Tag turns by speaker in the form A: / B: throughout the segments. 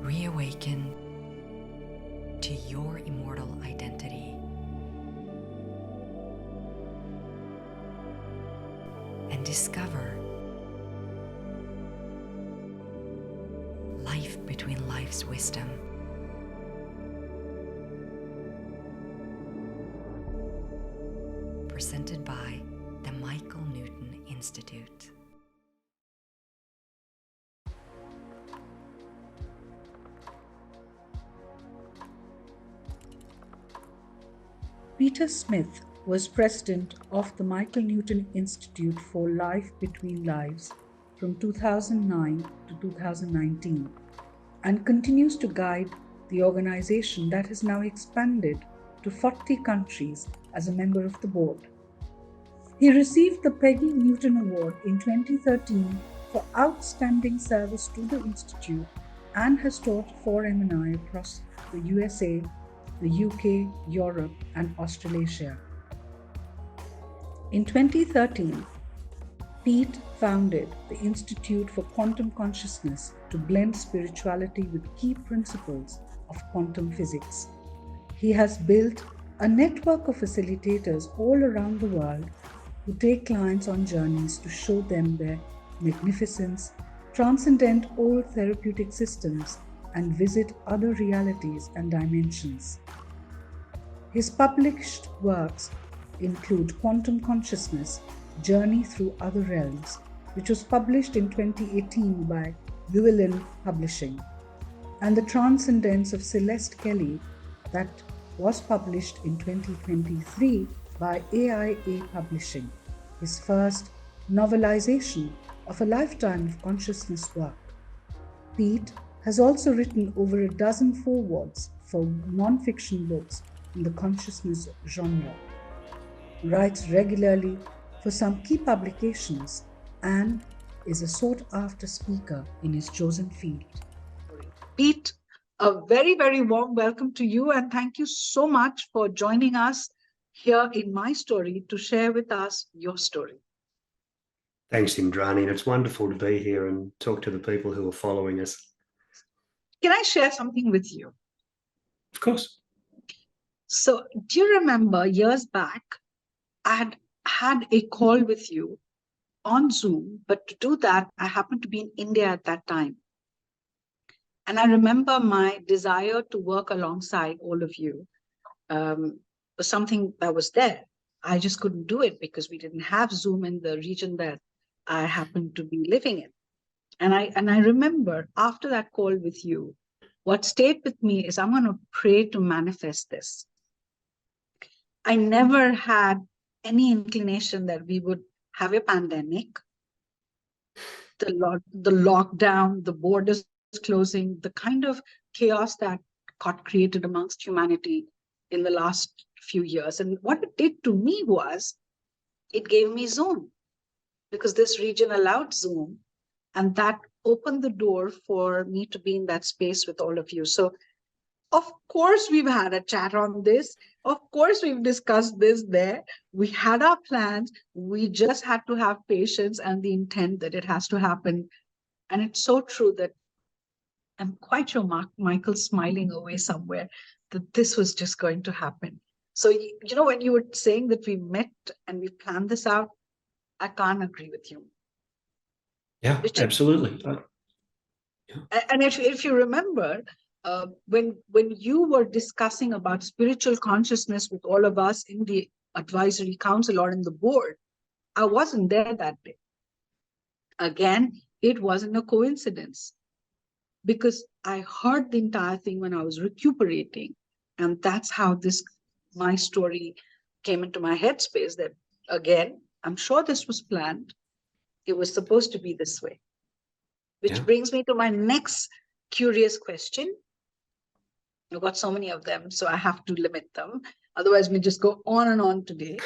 A: Reawaken to your immortal identity and discover life between life's wisdom. Presented by the Michael Newton Institute.
B: Peter Smith was president of the Michael Newton Institute for Life Between Lives from 2009 to 2019 and continues to guide the organization that has now expanded to 40 countries as a member of the board. He received the Peggy Newton Award in 2013 for outstanding service to the Institute and has taught for MNI across the USA, the UK, Europe, and Australasia. In 2013, Pete founded the Institute for Quantum Consciousness to blend spirituality with key principles of quantum physics. He has built a network of facilitators all around the world who take clients on journeys to show them their magnificence, transcend old therapeutic systems, and visit other realities and dimensions. His published works include Quantum Consciousness, Journey Through Other Realms, which was published in 2018 by LBL Publishing, and The Transcendence of Celeste Kelly, that was published in 2023 by AIA Publishing, his first novelization of a lifetime of consciousness work. Pete has also written over a dozen forewords for non-fiction books in the consciousness genre, writes regularly for some key publications, and is a sought-after speaker in his chosen field. Pete, a very, very warm welcome to you, and thank you so much for joining us here in my story to share with us your story.
C: Thanks, Indrani. It's wonderful to be here and talk to the people who are following us.
B: Can I share something with you?
C: Of course.
B: So, do you remember years back, I had a call with you on Zoom, but to do that, I happened to be in India at that time. And I remember my desire to work alongside all of you was something that was there. I just couldn't do it because we didn't have Zoom in the region that I happened to be living in. And I remember after that call with you, what stayed with me is I'm going to pray to manifest this. I never had any inclination that we would have a pandemic, the lockdown, the borders closing, the kind of chaos that got created amongst humanity in the last few years. And what it did to me was it gave me Zoom, because this region allowed Zoom, and that opened the door for me to be in that space with all of you. So of course we've had a chat on this. Of course we've discussed this there. We had our plans. We just had to have patience and the intent that it has to happen. And it's so true that I'm quite sure Michael's smiling away somewhere, that this was just going to happen. So, you know, when you were saying that we met and we planned this out, I can't agree with you.
C: Yeah, absolutely.
B: And if you remember, when you were discussing about spiritual consciousness with all of us in the advisory council or in the board, I wasn't there that day. Again, it wasn't a coincidence, because I heard the entire thing when I was recuperating. And that's how my story came into my headspace, that again, I'm sure this was planned. It was supposed to be this way. Which brings me to my next curious question. I've got so many of them, so I have to limit them. Otherwise, we just go on and on today.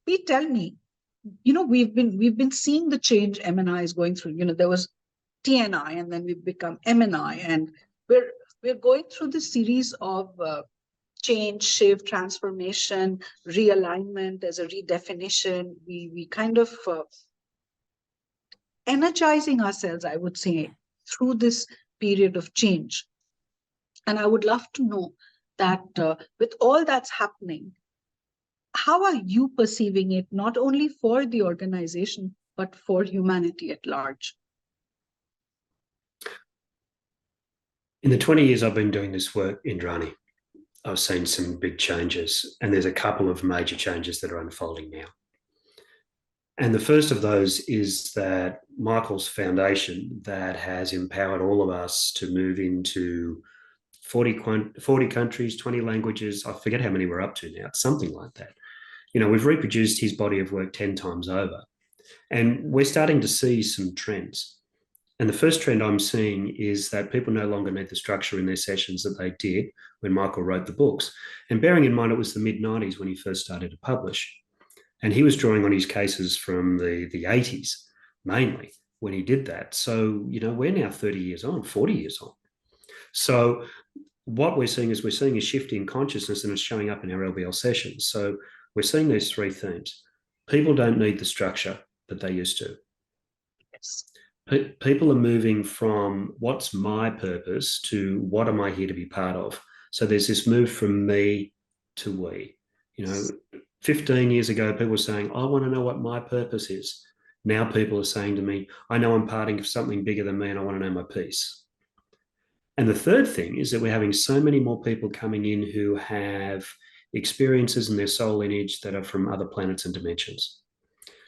B: Pete, tell me, you know, we've been seeing the change MNI is going through. You know, there was TNI, and then we've become MNI, and we're going through this series of change, shift, transformation, realignment as a redefinition. We kind of energizing ourselves, I would say, through this period of change. And I would love to know that with all that's happening, how are you perceiving it, not only for the organization, but for humanity at large?
C: In the 20 years I've been doing this work, Indrani, I've seen some big changes, and there's a couple of major changes that are unfolding now. And the first of those is that Michael's foundation that has empowered all of us to move into 40 countries, 20 languages. I forget how many we're up to now. It's something like that. You know, we've reproduced his body of work 10 times over. And we're starting to see some trends. And the first trend I'm seeing is that people no longer need the structure in their sessions that they did when Michael wrote the books. And bearing in mind, it was the mid-90s when he first started to publish. And he was drawing on his cases from the 80s, mainly, when he did that. So, you know, we're now 30 years on, 40 years on. So what we're seeing is a shift in consciousness, and it's showing up in our LBL sessions. So we're seeing these three themes. People don't need the structure that they used to.
B: Yes.
C: People are moving from what's my purpose to what am I here to be part of. So there's this move from me to we. You know, 15 years ago, people were saying, I want to know what my purpose is. Now people are saying to me, I know I'm parting of something bigger than me and I want to know my piece. And the third thing is that we're having so many more people coming in who have experiences in their soul lineage that are from other planets and dimensions.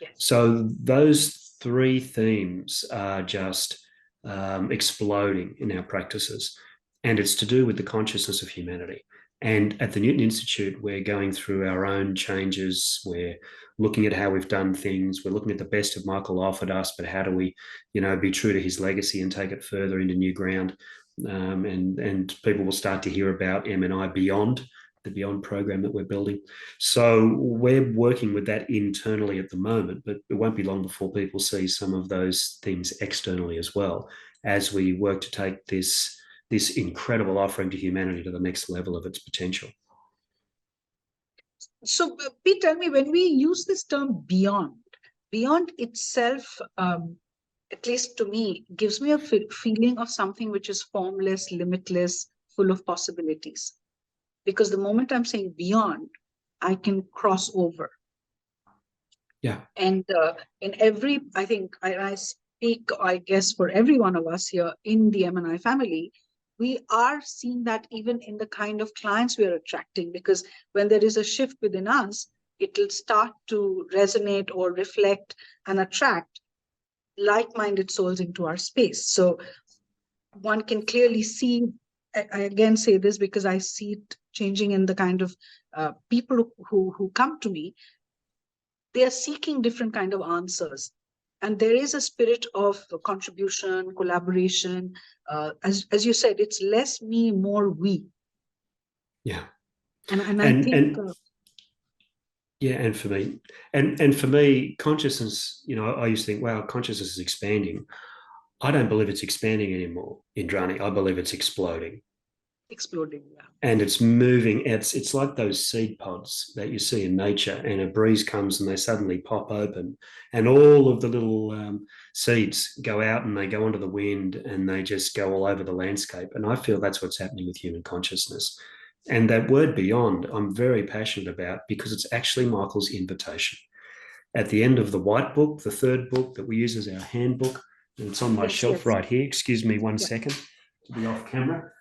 B: Yes.
C: So those three themes are just exploding in our practices. And it's to do with the consciousness of humanity. And at the Newton Institute, we're going through our own changes. We're looking at how we've done things. We're looking at the best of Michael offered us, but how do we, you know, be true to his legacy and take it further into new ground? And people will start to hear about MNI beyond the Beyond program that we're building. So we're working with that internally at the moment, but it won't be long before people see some of those things externally as well, as we work to take this incredible offering to humanity to the next level of its potential.
B: So, Pete, tell me, when we use this term beyond itself, at least to me, gives me a feeling of something which is formless, limitless, full of possibilities. Because the moment I'm saying beyond, I can cross over.
C: Yeah.
B: And in every, I think I speak, I guess, for every one of us here in the MNI family, we are seeing that even in the kind of clients we are attracting, because when there is a shift within us, it will start to resonate or reflect and attract like-minded souls into our space. So one can clearly see, I again say this because I see it changing in the kind of people who come to me. They are seeking different kind of answers. And there is a spirit of contribution, collaboration. As you said, it's less me, more we.
C: Yeah.
B: And I think...
C: yeah, and for me, consciousness, you know, I used to think, wow, consciousness is expanding. I don't believe it's expanding anymore, Indrani. I believe it's exploding.
B: Exploding, yeah.
C: And it's moving. It's like those seed pods that you see in nature, and a breeze comes and they suddenly pop open, and all of the little seeds go out and they go onto the wind and they just go all over the landscape. And I feel that's what's happening with human consciousness. And that word beyond, I'm very passionate about, because it's actually Michael's invitation. At the end of the white book, the third book that we use as our handbook, and it's on my shelf right here. Excuse me one second to be off camera.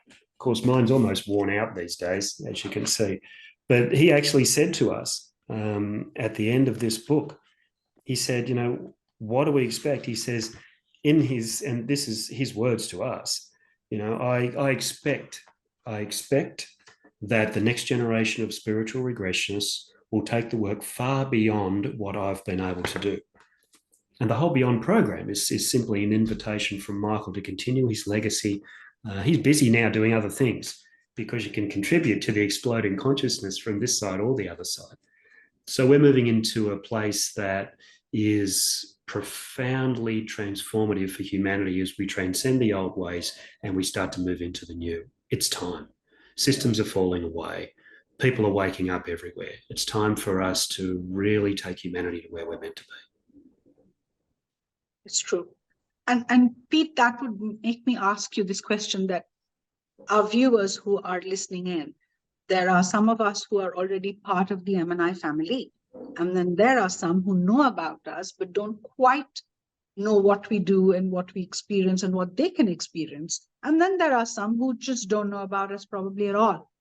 C: Of course, mine's almost worn out these days, as you can see. But he actually said to us at the end of this book, he said, you know, what do we expect? He says, and this is his words to us, you know, I expect that the next generation of spiritual regressionists will take the work far beyond what I've been able to do. And the whole Beyond program is simply an invitation from Michael to continue his legacy. He's busy now doing other things, because you can contribute to the exploding consciousness from this side or the other side. So we're moving into a place that is profoundly transformative for humanity as we transcend the old ways and we start to move into the new. It's time. Systems are falling away. People are waking up everywhere. It's time for us to really take humanity to where we're meant to be.
B: It's true. And Pete, that would make me ask you this question that our viewers who are listening in, there are some of us who are already part of the MNI family. And then there are some who know about us, but don't quite know what we do and what we experience and what they can experience. And then there are some who just don't know about us probably at all.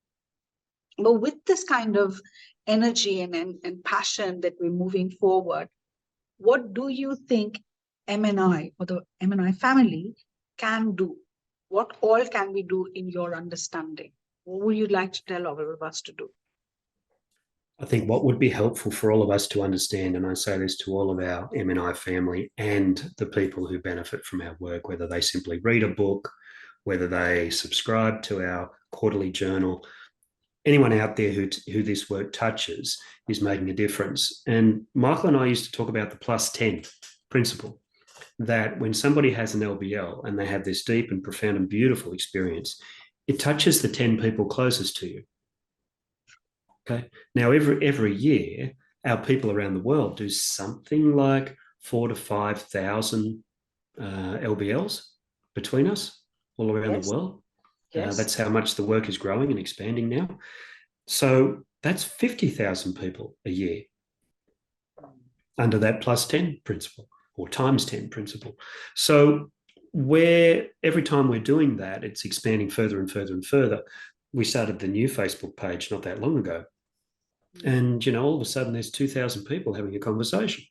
B: But with this kind of energy and passion that we're moving forward, what do you think MNI or the MNI family can do? What all can we do in your understanding? What would you like to tell all of us to do?
C: I think what would be helpful for all of us to understand, and I say this to all of our MNI family and the people who benefit from our work, whether they simply read a book, whether they subscribe to our quarterly journal, anyone out there who this work touches is making a difference. And Michael and I used to talk about the plus 10 principle, that when somebody has an LBL and they have this deep and profound and beautiful experience, it touches the 10 people closest to you. Okay. Now, every year, our people around the world do something like 4,000 to 5,000 LBLs between us all around the world.
B: Yes.
C: That's how much the work is growing and expanding now. So that's 50,000 people a year under that plus 10 principle or times 10 principle. So every time we're doing that, it's expanding further and further and further. We started the new Facebook page not that long ago. And, all of a sudden there's 2,000 people having a conversation.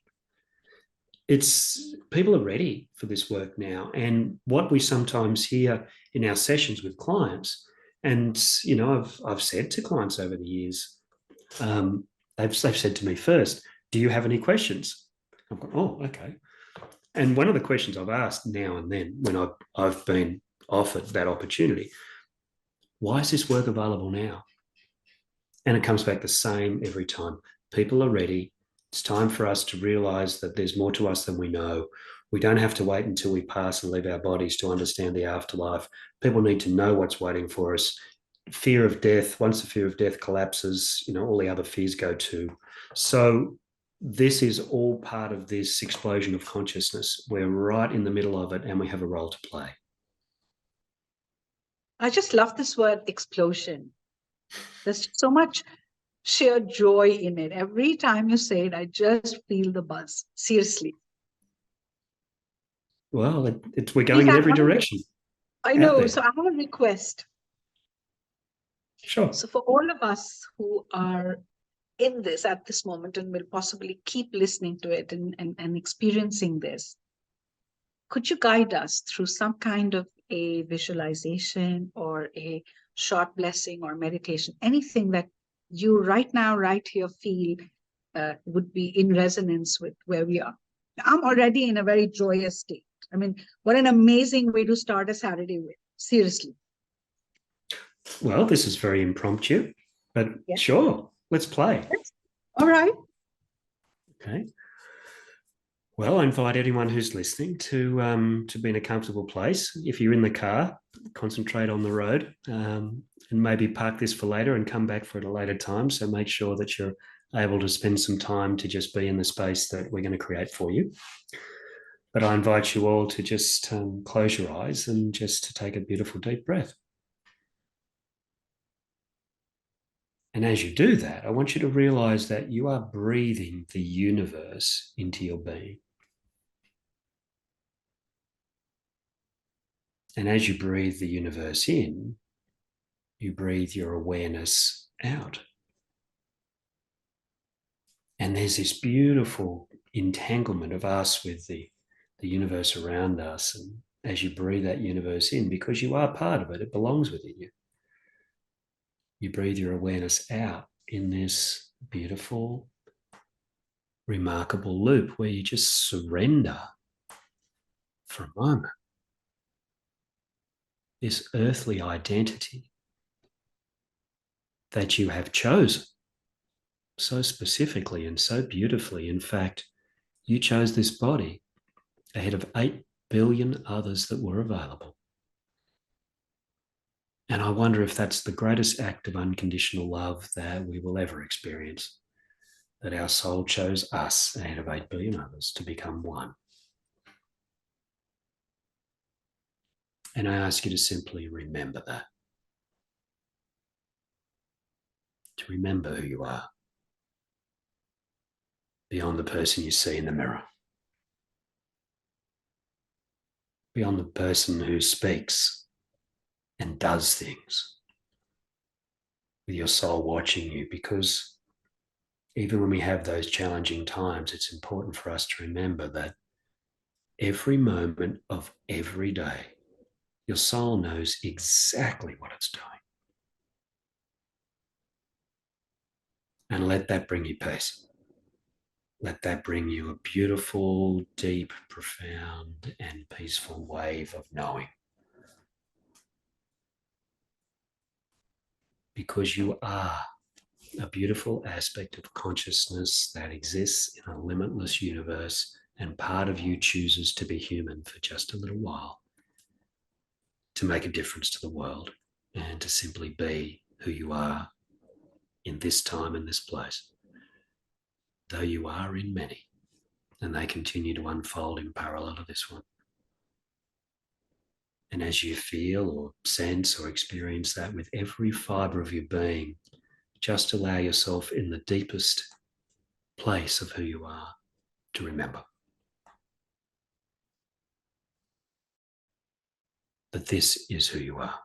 C: People are ready for this work now. And what we sometimes hear in our sessions with clients, and, I've said to clients over the years, they've said to me first, do you have any questions? I've gone, oh, okay. And one of the questions I've asked now and then when I've been offered that opportunity, why is this work available now? And it comes back the same every time. People are ready. It's time for us to realize that there's more to us than we know. We don't have to wait until we pass and leave our bodies to understand the afterlife. People need to know what's waiting for us. Fear of death, once the fear of death collapses, all the other fears go too. So this is all part of this explosion of consciousness. We're right in the middle of it and we have a role to play.
B: I just love this word explosion. There's so much sheer joy in it. Every time you say it, I just feel the buzz. Seriously.
C: Well, we're going in every direction.
B: I know. So I have a request.
C: Sure.
B: So for all of us who are in this at this moment and will possibly keep listening to it and experiencing this, could you guide us through some kind of a visualization or a short blessing or meditation, anything that you right now, right here feel would be in resonance with where we are? I'm already in a very joyous state. I mean, what an amazing way to start a Saturday with. Seriously.
C: Well, this is very impromptu, but sure, let's play.
B: Yes. All right.
C: Okay. Well, I invite anyone who's listening to be in a comfortable place. If you're in the car, concentrate on the road and maybe park this for later and come back for it at a later time. So make sure that you're able to spend some time to just be in the space that we're going to create for you. But I invite you all to just close your eyes and just to take a beautiful deep breath. And as you do that, I want you to realize that you are breathing the universe into your being. And as you breathe the universe in, you breathe your awareness out. And there's this beautiful entanglement of us with the universe around us. And as you breathe that universe in, because you are part of it, it belongs within you. You breathe your awareness out in this beautiful, remarkable loop where you just surrender for a moment. This earthly identity that you have chosen so specifically and so beautifully. In fact, you chose this body ahead of 8 billion others that were available. And I wonder if that's the greatest act of unconditional love that we will ever experience, that our soul chose us ahead of 8 billion others to become one. And I ask you to simply remember that. To remember who you are beyond the person you see in the mirror, beyond the person who speaks and does things, with your soul watching you. Because even when we have those challenging times, it's important for us to remember that every moment of every day, your soul knows exactly what it's doing. And let that bring you peace. Let that bring you a beautiful, deep, profound, and peaceful wave of knowing. Because you are a beautiful aspect of consciousness that exists in a limitless universe, and part of you chooses to be human for just a little while, to make a difference to the world, and to simply be who you are in this time and this place. Though you are in many, and they continue to unfold in parallel to this one. And as you feel or sense or experience that with every fiber of your being, just allow yourself in the deepest place of who you are to remember that this is who you are.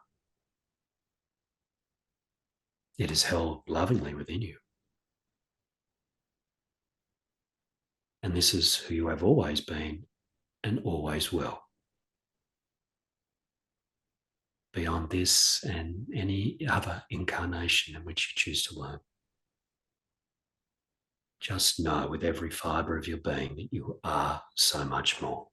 C: It is held lovingly within you. And this is who you have always been and always will. Beyond this and any other incarnation in which you choose to learn. Just know with every fiber of your being that you are so much more.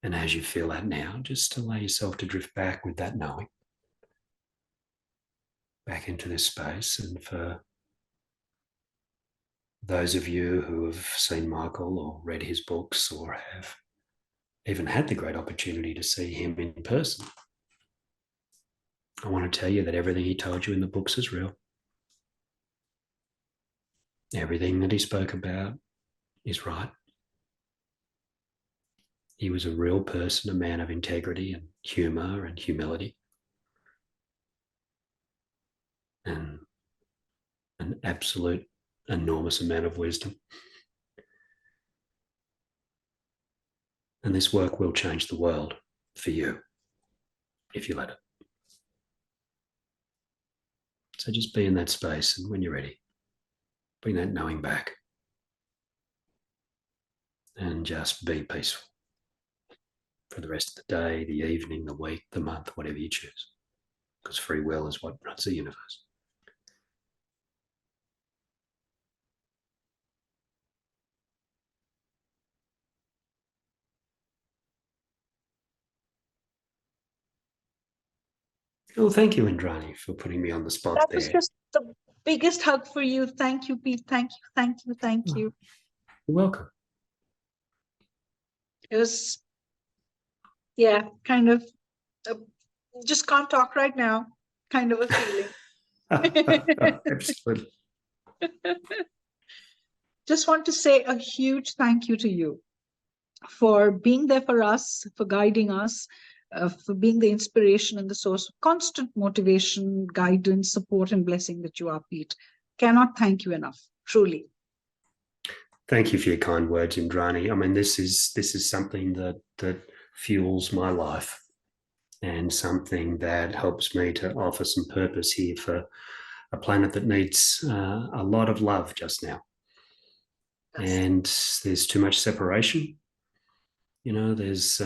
C: And as you feel that now, just allow yourself to drift back with that knowing, back into this space. And for those of you who have seen Michael or read his books or have even had the great opportunity to see him in person, I want to tell you that everything he told you in the books is real. Everything that he spoke about is right. He was a real person, a man of integrity and humor and humility, and an absolute enormous amount of wisdom. And this work will change the world for you if you let it. So just be in that space, and when you're ready, bring that knowing back and just be peaceful for the rest of the day, the evening, the week, the month, whatever you choose, because free will is what runs the universe. Well, thank you, Indrani, for putting me on the spot
B: That
C: there.
B: was just the biggest hug for you. Thank you, Pete. Thank you, thank you, thank you.
C: You're welcome.
B: It was, yeah, kind of, just can't talk right now, kind of a feeling.
C: Absolutely.
B: Just want to say a huge thank you to you for being there for us, for guiding us, for being the inspiration and the source of constant motivation, guidance, support, and blessing that you are, Pete. Cannot thank you enough, truly.
C: Thank you for your kind words, Indrani. I mean, this is something that fuels my life, and something that helps me to offer some purpose here for a planet that needs a lot of love just now. Yes. And there's too much separation. You know, there's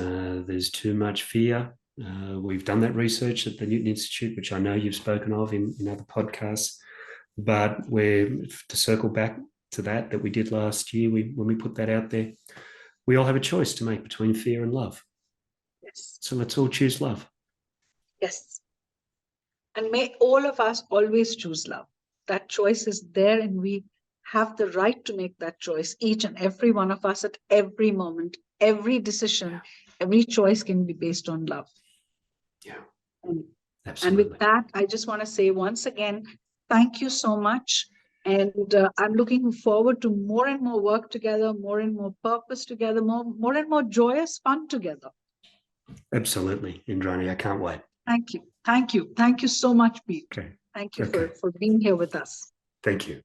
C: too much fear. We've done that research at the Newton Institute, which I know you've spoken of in other podcasts. But to circle back to that we did last year, when we put that out there, we all have a choice to make between fear and love.
B: Yes.
C: So let's all choose love.
B: Yes. And may all of us always choose love. That choice is there, and we have the right to make that choice, each and every one of us at every moment. Every decision, every choice can be based on love.
C: Yeah.
B: Absolutely. And with
C: Absolutely.
B: that, I just want to say once again, thank you so much. And I'm looking forward to more and more work together, more and more purpose together, more and more joyous fun together.
C: Absolutely, Indrani. I can't wait.
B: Thank you. Thank you. Thank you so much, Pete.
C: Okay.
B: Thank you
C: Okay.
B: for being here with us.
C: Thank you.